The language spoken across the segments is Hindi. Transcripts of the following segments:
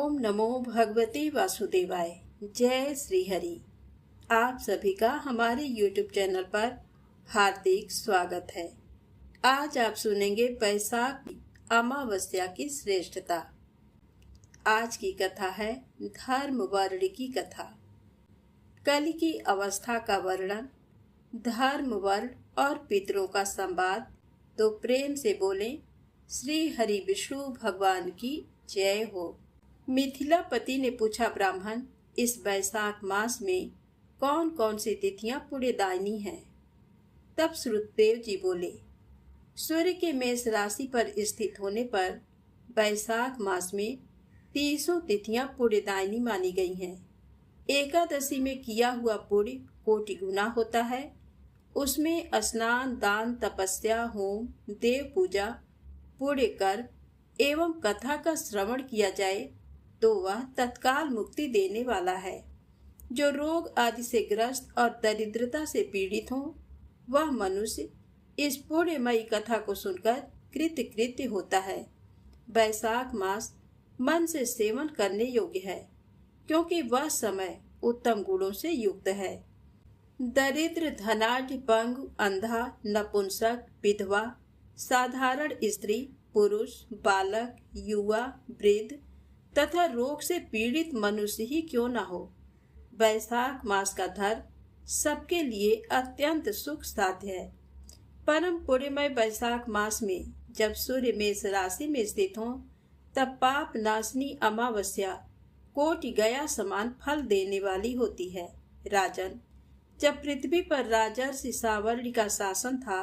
ओम नमो भगवते वासुदेवाय। जय श्री हरि। आप सभी का हमारे YouTube चैनल पर हार्दिक स्वागत है। आज आप सुनेंगे बैसाख अमावस्या की श्रेष्ठता। आज की कथा है धर्म वर्ण की कथा। कलि की अवस्था का वर्णन, धर्म वर्ण और पितरों का संवाद। तो प्रेम से बोले श्री हरि विष्णु भगवान की जय हो। मिथिलापति ने पूछा, ब्राह्मण, इस बैसाख मास में कौन कौन सी तिथियां पुण्यदायिनी हैं? तब श्रुतदेव जी बोले, सूर्य के मेष राशि पर स्थित होने पर बैसाख मास में 30 तिथियां पुण्यदायिनी मानी गई हैं। एकादशी में किया हुआ पुण्य कोटि गुना होता है। उसमें स्नान, दान, तपस्या, होम, देव पूजा, पुण्य कर्म एवं कथा का श्रवण किया जाए तो वह तत्काल मुक्ति देने वाला है। जो रोग आदि से ग्रस्त और दरिद्रता से पीड़ित हो, वह मनुष्य इस पुण्यमयी कथा को सुनकर कृतकृत्य होता है। बैसाख मास मन से सेवन करने योग्य है, क्योंकि वह समय उत्तम गुणों से युक्त है। दरिद्र, धनाढ्य, पंगु, अंधा, नपुंसक, विधवा, साधारण स्त्री, पुरुष, बालक, युवा, वृद्ध तथा रोग से पीड़ित मनुष्य ही क्यों न हो, बैसाख मास का धर्म सबके लिए अत्यंत सुख साध्य है। परम पुण्यमय बैसाख मास में जब सूर्य मेष राशि में स्थित हो, तब पाप नाशनी अमावस्या कोटि गया समान फल देने वाली होती है। राजन, जब पृथ्वी पर राजर्षि सावर्णी का शासन था,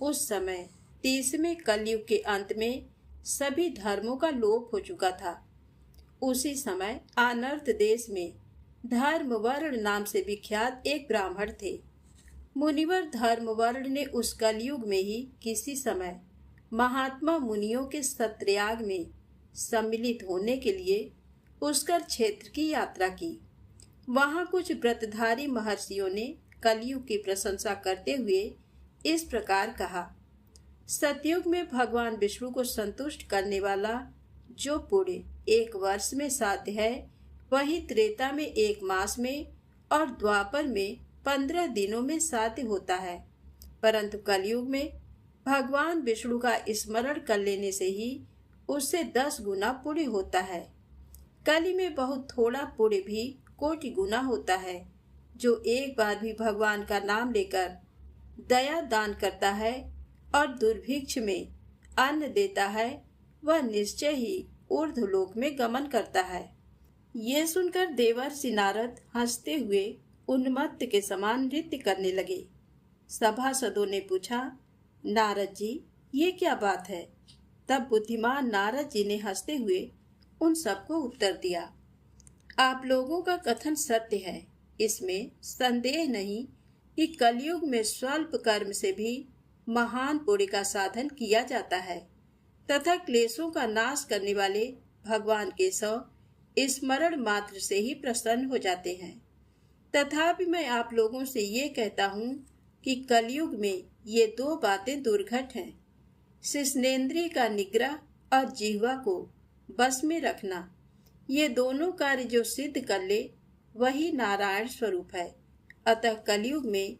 उस समय 30वें कलयुग के अंत में सभी धर्मों का लोप हो चुका था। उसी समय आनर्त देश में धर्मवर्ण नाम से विख्यात एक ब्राह्मण थे। मुनिवर धर्मवर्ण ने उस कलयुग में ही किसी समय महात्मा मुनियों के सत्याग में सम्मिलित होने के लिए पुष्कर क्षेत्र की यात्रा की। वहां कुछ व्रतधारी महर्षियों ने कलयुग की प्रशंसा करते हुए इस प्रकार कहा, सतयुग में भगवान विष्णु को संतुष्ट करने वाला जो पुण्य 1 वर्ष में साध्य है, वही त्रेता में 1 मास में और द्वापर में 15 दिनों में साध्य होता है। परंतु कलयुग में भगवान विष्णु का स्मरण कर लेने से ही उससे 10 गुना पुण्य होता है। कलि में बहुत थोड़ा पुण्य भी कोटि गुना होता है। जो एक बार भी भगवान का नाम लेकर दया दान करता है और दुर्भिक्ष में अन्न देता है, वह निश्चय ही ऊर्ध्वलोक में गमन करता है। ये सुनकर देवर्षि नारद हंसते हुए उन्मत्त के समान नृत्य करने लगे। सभासदों ने पूछा, नारद जी, ये क्या बात है? तब बुद्धिमान नारद जी ने हंसते हुए उन सबको उत्तर दिया, आप लोगों का कथन सत्य है। इसमें संदेह नहीं कि कलयुग में स्वल्प कर्म से भी महान पुण्य का साधन किया जाता है तथा क्लेशों का नाश करने वाले भगवान केशव स्मरण मात्र से ही प्रसन्न हो जाते हैं। तथापि मैं आप लोगों से ये कहता हूँ कि कलयुग में ये 2 बातें दुर्घट हैं। शिश्नेन्द्रिय का निग्रह और जिह्वा को बस में रखना। ये दोनों कार्य जो सिद्ध कर ले, वही नारायण स्वरूप है। अतः कलयुग में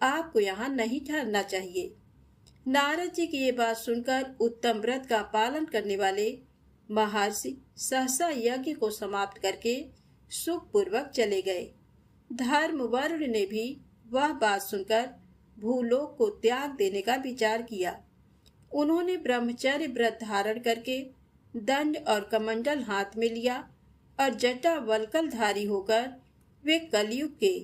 आपको यहाँ नहीं ठहरना चाहिए। नारद जी की ये बात सुनकर उत्तम व्रत का पालन करने वाले महर्षि सहसा यज्ञ को समाप्त करके सुखपूर्वक चले गए। धर्मवर्ण ने भी वह बात सुनकर भूलोक को त्याग देने का विचार किया। उन्होंने ब्रह्मचर्य व्रत धारण करके दंड और कमंडल हाथ में लिया और जटा वल्कलधारी होकर वे कलयुग के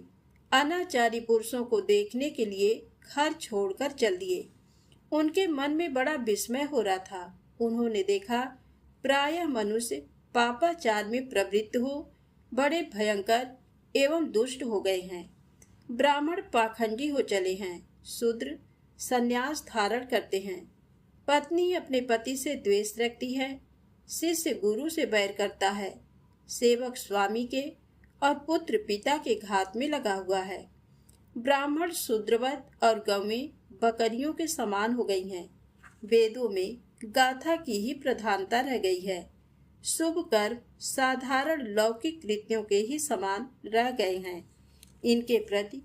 अनाचारी पुरुषों को देखने के लिए घर छोड़कर चल दिए। उनके मन में बड़ा विस्मय हो रहा था। उन्होंने देखा प्रायः मनुष्य पापाचार में प्रवृत्त हो बड़े भयंकर एवं दुष्ट हो गए हैं। ब्राह्मण पाखंडी हो चले हैं। शूद्र संन्यास धारण करते हैं। पत्नी अपने पति से द्वेष रखती है। शिष्य गुरु से बैर करता है। सेवक स्वामी के और पुत्र पिता के घात में लगा हुआ है। ब्राह्मण शूद्रवत और गौएं बकरियों के समान हो गई हैं। वेदों में गाथा की ही प्रधानता रह गई है। शुभ कर्म साधारण लौकिक कृत्यों के ही समान रह गए हैं। इनके प्रति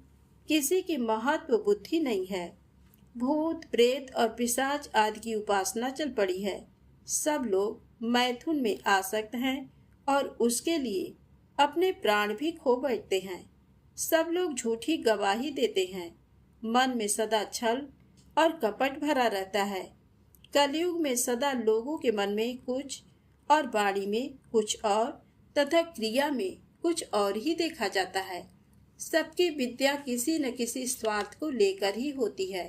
किसी की महत्व बुद्धि नहीं है। भूत प्रेत और पिशाच आदि की उपासना चल पड़ी है। सब लोग मैथुन में आसक्त हैं और उसके लिए अपने प्राण भी खो बैठते हैं। सब लोग झूठी गवाही देते हैं। मन में सदा छल और कपट भरा रहता है। कलयुग में सदा लोगों के मन में कुछ और वाणी में कुछ और तथा क्रिया में कुछ और ही देखा जाता है। सबकी विद्या किसी न किसी स्वार्थ को लेकर ही होती है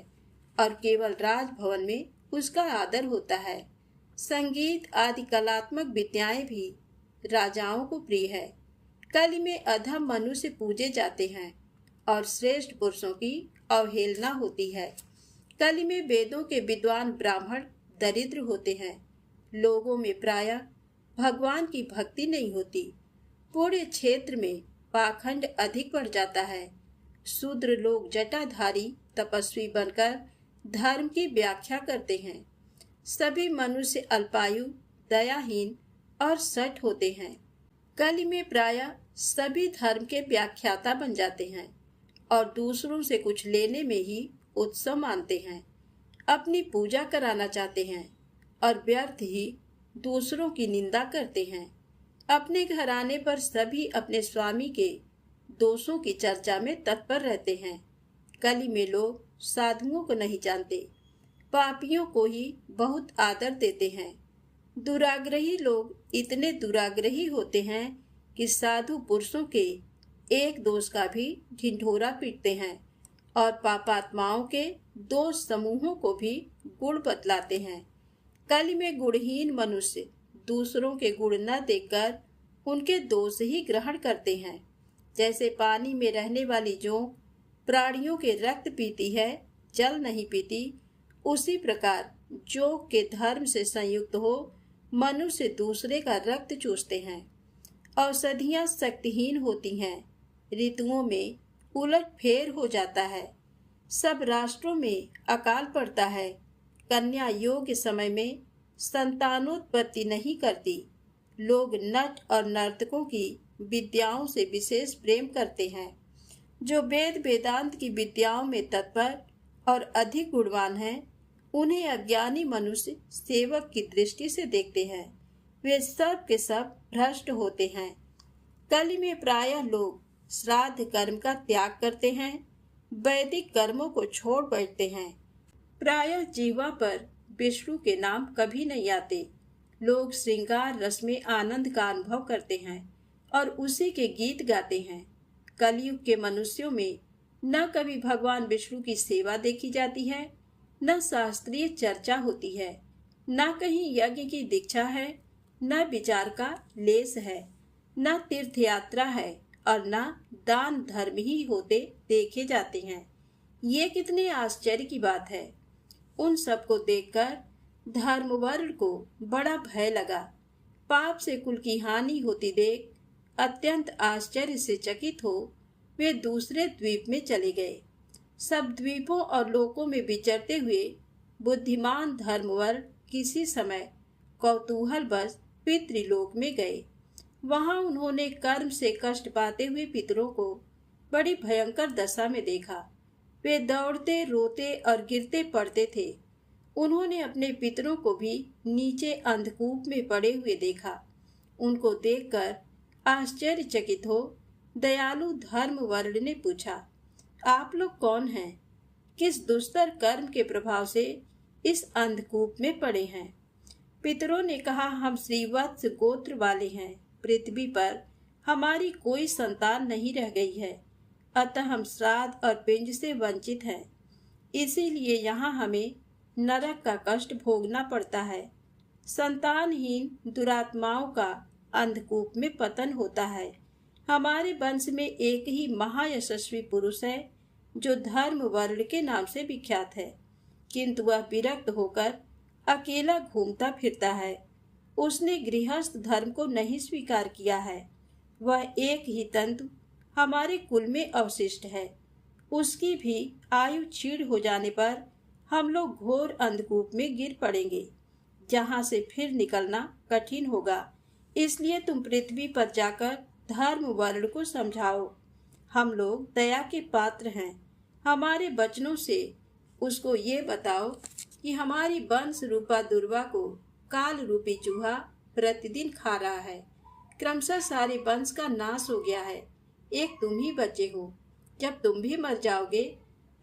और केवल राजभवन में उसका आदर होता है। संगीत आदि कलात्मक विद्याएं भी राजाओं को प्रिय है। कलि में अधम मनुष्य पूजे जाते हैं और श्रेष्ठ पुरुषों की अवहेलना होती है। कलि में वेदों के विद्वान ब्राह्मण दरिद्र होते हैं। लोगों में प्रायः भगवान की भक्ति नहीं होती। पूरे क्षेत्र में पाखंड अधिक बढ़ जाता है। शूद्र लोग जटाधारी तपस्वी बनकर धर्म की व्याख्या करते हैं। सभी मनुष्य अल्पायु, दयाहीन और सठ होते हैं। कलि में प्रायः सभी धर्म के व्याख्याता बन जाते हैं और दूसरों से कुछ लेने में ही उत्सव मानते हैं। अपनी पूजा कराना चाहते हैं और व्यर्थ ही दूसरों की निंदा करते हैं। अपने घराने पर सभी अपने स्वामी के दोषों की चर्चा में तत्पर रहते हैं। कलि में लोग साधुओं को नहीं जानते, पापियों को ही बहुत आदर देते हैं। दुराग्रही लोग इतने दुराग्रही होते हैं कि साधु पुरुषों के एक दोष का भी ढिंढोरा पीटते हैं और पापात्माओं के दोष समूहों को भी गुण बतलाते हैं। कलि में गुणहीन मनुष्य दूसरों के गुण न देखकर उनके दोष ही ग्रहण करते हैं। जैसे पानी में रहने वाली जोंक प्राणियों के रक्त पीती है, जल नहीं पीती, उसी प्रकार जोंक के धर्म से संयुक्त हो मनुष्य दूसरे का रक्त चूसते हैं। औषधियाँ शक्तिहीन होती हैं। ऋतुओं में उलट फेर हो जाता है। सब राष्ट्रों में अकाल पड़ता है। कन्या योग्य समय में संतानोत्पत्ति नहीं करती। लोग नट और नर्तकों की विद्याओं से विशेष प्रेम करते हैं। जो वेद वेदांत की विद्याओं में तत्पर और अधिक गुणवान हैं, उन्हें अज्ञानी मनुष्य सेवक की दृष्टि से देखते हैं। वे सब के सब भ्रष्ट होते हैं। कलि में प्रायः लोग श्राद्ध कर्म का त्याग करते हैं, वैदिक कर्मों को छोड़ बैठते हैं। प्रायः जीवा पर विष्णु के नाम कभी नहीं आते। लोग श्रृंगार रस में आनंद का अनुभव करते हैं और उसी के गीत गाते हैं। कलयुग के मनुष्यों में न कभी भगवान विष्णु की सेवा देखी जाती है, न शास्त्रीय चर्चा होती है, न कहीं यज्ञ की दीक्षा है, न विचार का लेस है, न तीर्थ यात्रा है और न दान धर्म ही होते देखे जाते हैं। ये कितने आश्चर्य की बात है। उन सबको देखकर धर्मवर्ण को बड़ा भय लगा। पाप से कुल की हानि होती देख अत्यंत आश्चर्य से चकित हो वे दूसरे द्वीप में चले गए। सब द्वीपों और लोकों में विचरते हुए बुद्धिमान धर्मवर्ण किसी समय कौतूहलवश पितृलोक में गए। वहां उन्होंने कर्म से कष्ट पाते हुए पितरों को बड़ी भयंकर दशा में देखा। वे दौड़ते, रोते और गिरते पड़ते थे। उन्होंने अपने पितरों को भी नीचे अंधकूप में पड़े हुए देखा। उनको देखकर आश्चर्यचकित हो दयालु धर्मवर्ण ने पूछा, आप लोग कौन हैं? किस दुस्तर कर्म के प्रभाव से इस अंधकूप में पड़े हैं? पितरों ने कहा, हम श्रीवत्स गोत्र वाले हैं। पृथ्वी पर हमारी कोई संतान नहीं रह गई है, अतः हम श्राद्ध और पिंड से वंचित हैं। इसीलिए यहाँ हमें नरक का कष्ट भोगना पड़ता है। संतानहीन दुरात्माओं का अंधकूप में पतन होता है। हमारे वंश में एक ही महायशस्वी पुरुष है जो धर्म वर्ण के नाम से विख्यात है, किंतु वह विरक्त होकर अकेला घूमता फिरता है। उसने गृहस्थ धर्म को नहीं स्वीकार किया है। वह एक ही तंतु हमारे कुल में अवशिष्ट है। उसकी भी आयु क्षीण हो जाने पर हम लोग घोर अंधकूप में गिर पड़ेंगे, जहाँ से फिर निकलना कठिन होगा। इसलिए तुम पृथ्वी पर जाकर धर्म वर्ण को समझाओ। हम लोग दया के पात्र हैं। हमारे वचनों से उसको ये बताओ कि हमारी वंश रूपा दुर्वा को काल रूपी चूहा प्रतिदिन खा रहा है। क्रमशः सारे वंश का नाश हो गया है। एक तुम ही बचे हो। जब तुम भी मर जाओगे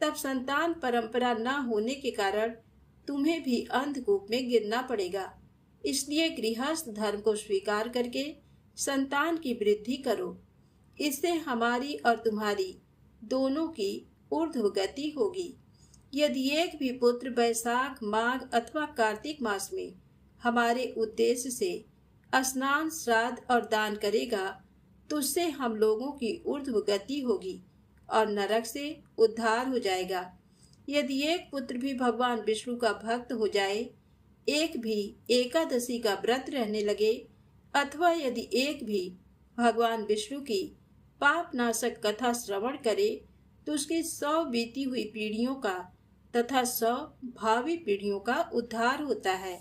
तब संतान परंपरा न होने के कारण तुम्हें भी अंधकूप में गिरना पड़ेगा। इसलिए गृहस्थ धर्म को स्वीकार करके संतान की वृद्धि करो। इससे हमारी और तुम्हारी दोनों की ऊर्ध्व गति होगी। यदि एक भी पुत्र वैशाख, माघ अथवा कार्तिक मास में हमारे उद्देश्य से स्नान, श्राद्ध और दान करेगा तो उससे हम लोगों की ऊर्ध्व गति होगी और नरक से उद्धार हो जाएगा। यदि एक पुत्र भी भगवान विष्णु का भक्त हो जाए, एक भी एकादशी का व्रत रहने लगे, अथवा यदि एक भी भगवान विष्णु की पाप नाशक कथा श्रवण करे तो उसकी 100 बीती हुई पीढ़ियों का तथा 100 भावी पीढ़ियों का उद्धार होता है।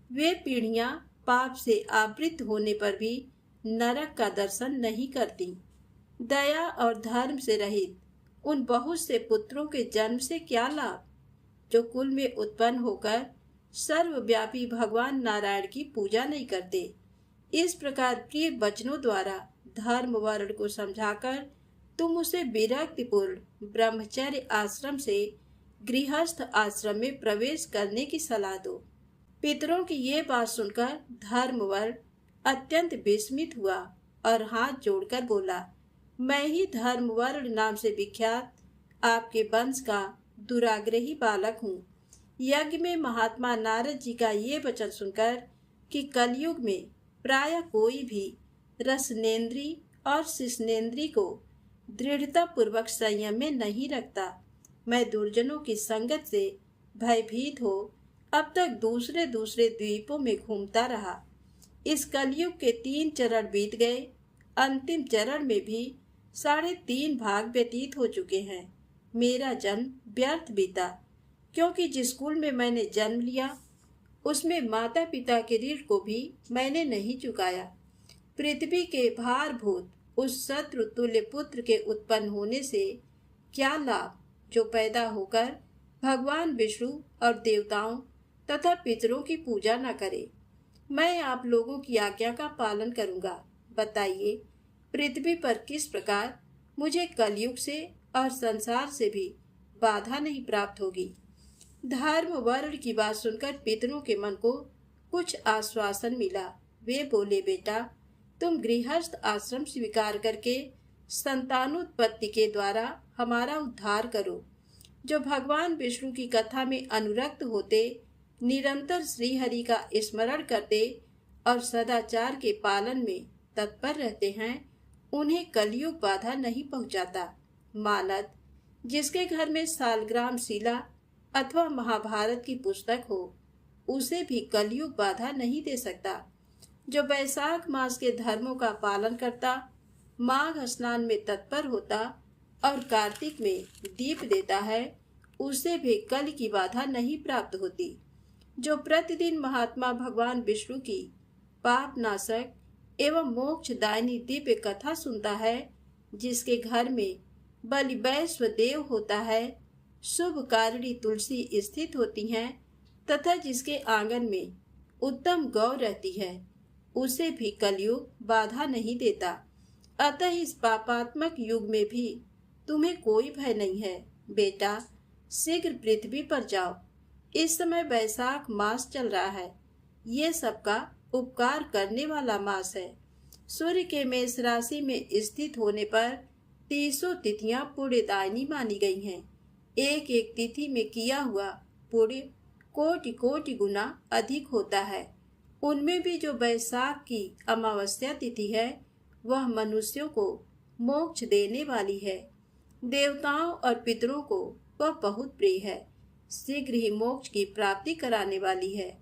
वे पीढ़ियां पाप से आवृत होने पर भी नरक का दर्शन नहीं करती। दया और धर्म से रहित उन बहुत से पुत्रों के जन्म से क्या लाभ, जो कुल में उत्पन्न होकर सर्वव्यापी भगवान नारायण की पूजा नहीं करते। इस प्रकार प्रिय वचनों द्वारा धर्म वर्ण को समझाकर तुम उसे विरक्तिपूर्ण ब्रह्मचर्य आश्रम से गृहस्थ आश्रम में प्रवेश करने की सलाह दो। पितरों की ये बात सुनकर धर्मवर्ण अत्यंत विस्मित हुआ और हाथ जोड़कर बोला, मैं ही धर्मवर्ण नाम से विख्यात आपके वंश का दुराग्रही बालक हूँ। यज्ञ में महात्मा नारद जी का ये वचन सुनकर कि कलयुग में प्राय कोई भी रसनेन्द्री और शिष्नेन्द्री को दृढ़ता पूर्वक संयम में नहीं रखता, मैं दुर्जनों की संगत से भयभीत हो अब तक दूसरे दूसरे द्वीपों में घूमता रहा। इस कलयुग के 3 चरण बीत गए। अंतिम चरण में भी 3.5 भाग व्यतीत हो चुके हैं। मेरा जन्म व्यर्थ बीता, क्योंकि जिस कुल में मैंने जन्म लिया उसमें माता पिता के ऋण को भी मैंने नहीं चुकाया। पृथ्वी के भारभूत उस शत्रु तुल्य पुत्र के उत्पन्न होने से क्या लाभ, जो पैदा होकर भगवान विष्णु और देवताओं तथा पितरों की पूजा न करे। मैं आप लोगों की आज्ञा का पालन करूंगा। बताइए, पृथ्वी पर किस प्रकार मुझे कलयुग से और संसार से भी बाधा नहीं प्राप्त होगी। धर्म वर्ण की बात सुनकर पितरों के मन को कुछ आश्वासन मिला। वे बोले, बेटा, तुम गृहस्थ आश्रम स्वीकार करके संतानोत्पत्ति के द्वारा हमारा उद्धार करो। जो भगवान विष्णु की कथा में अनुरक्त होते, निरंतर श्रीहरि का स्मरण करते और सदाचार के पालन में तत्पर रहते हैं, उन्हें कलयुग बाधा नहीं पहुंचाता। मानद, जिसके घर में सालग्राम शिला अथवा महाभारत की पुस्तक हो, उसे भी कलयुग बाधा नहीं दे सकता। जो वैशाख मास के धर्मों का पालन करता, माघ स्नान में तत्पर होता और कार्तिक में दीप देता है, उसे भी कल की बाधा नहीं प्राप्त होती। जो प्रतिदिन महात्मा भगवान विष्णु की पाप नाशक एवं मोक्षदायिनी दिव्य कथा सुनता है, जिसके घर में बलिवैश्व देव होता है, शुभ कारिणी तुलसी स्थित होती हैं तथा जिसके आंगन में उत्तम गौ रहती है, उसे भी कलयुग बाधा नहीं देता। अतः इस पापात्मक युग में भी तुम्हें कोई भय नहीं है। बेटा, शीघ्र पृथ्वी पर जाओ। इस समय वैशाख मास चल रहा है। ये सबका उपकार करने वाला मास है। सूर्य के मेष राशि में स्थित होने पर 300 तिथियां पुण्यदायिनी मानी गई हैं। एक एक तिथि में किया हुआ पुण्य कोटि कोटि गुना अधिक होता है। उनमें भी जो वैशाख की अमावस्या तिथि है, वह मनुष्यों को मोक्ष देने वाली है। देवताओं और पितरों को वह बहुत प्रिय है, शीघ्र ही मोक्ष की प्राप्ति कराने वाली है।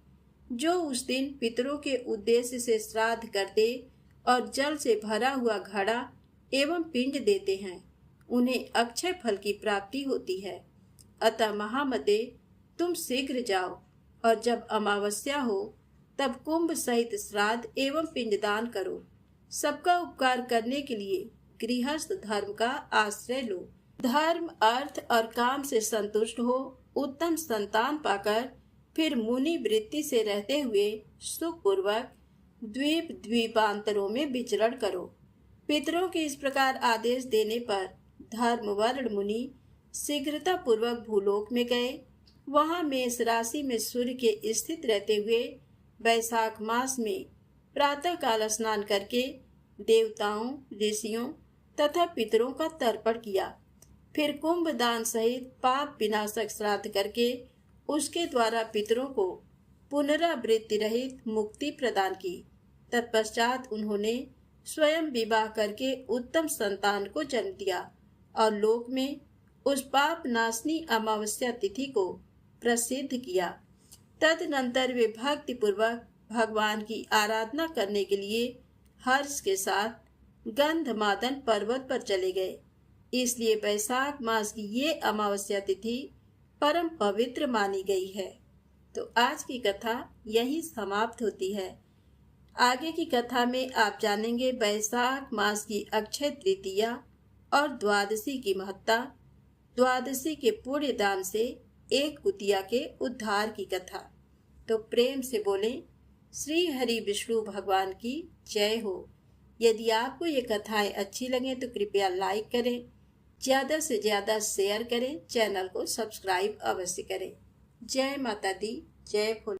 जो उस दिन पितरों के उद्देश्य से श्राद्ध करते और जल से भरा हुआ घड़ा एवं पिंड देते हैं, उन्हें अक्षय फल की प्राप्ति होती है। अतः महामते, तुम शीघ्र जाओ और जब अमावस्या हो तब कुंभ सहित श्राद्ध एवं पिंडदान करो। सबका उपकार करने के लिए गृहस्थ धर्म का आश्रय लो। धर्म, अर्थ और काम से संतुष्ट हो, उत्तम संतान पाकर फिर मुनि वृत्ति से रहते हुए सुखपूर्वक द्वीप द्वीपांतरों में विचरण करो। पितरों के इस प्रकार आदेश देने पर धर्मवर्ण मुनि शीघ्रता पूर्वक भूलोक में गए। वहां मेष राशि में सूर्य के स्थित रहते हुए वैशाख मास में प्रातः काल स्नान करके देवताओं, ऋषियों तथा पितरों का तर्पण किया। फिर कुंभ दान सहित पाप विनाशक श्राद्ध करके उसके द्वारा पितरों को पुनरावृत्ति रहित मुक्ति प्रदान की। तत्पश्चात उन्होंने स्वयं विवाह करके उत्तम संतान को जन्म दिया और लोक में उस पाप नाशनी अमावस्या तिथि को प्रसिद्ध किया। तदनंतर वे भक्ति पूर्वक भगवान की आराधना करने के लिए हर्ष के साथ गंधमादन पर्वत पर चले गए। इसलिए वैशाख मास की ये अमावस्या तिथि परम पवित्र मानी गई है। तो आज की कथा यही समाप्त होती है। आगे की कथा में आप जानेंगे वैशाख मास की अक्षय तृतीया और द्वादशी की महत्ता, द्वादशी के पुण्य दान से एक कुतिया के उद्धार की कथा। तो प्रेम से बोलें श्री हरि विष्णु भगवान की जय हो। यदि आपको ये कथाएं अच्छी लगें तो कृपया लाइक करें, ज़्यादा से ज़्यादा शेयर करें, चैनल को सब्सक्राइब अवश्य करें। जय माता दी, जय भोले।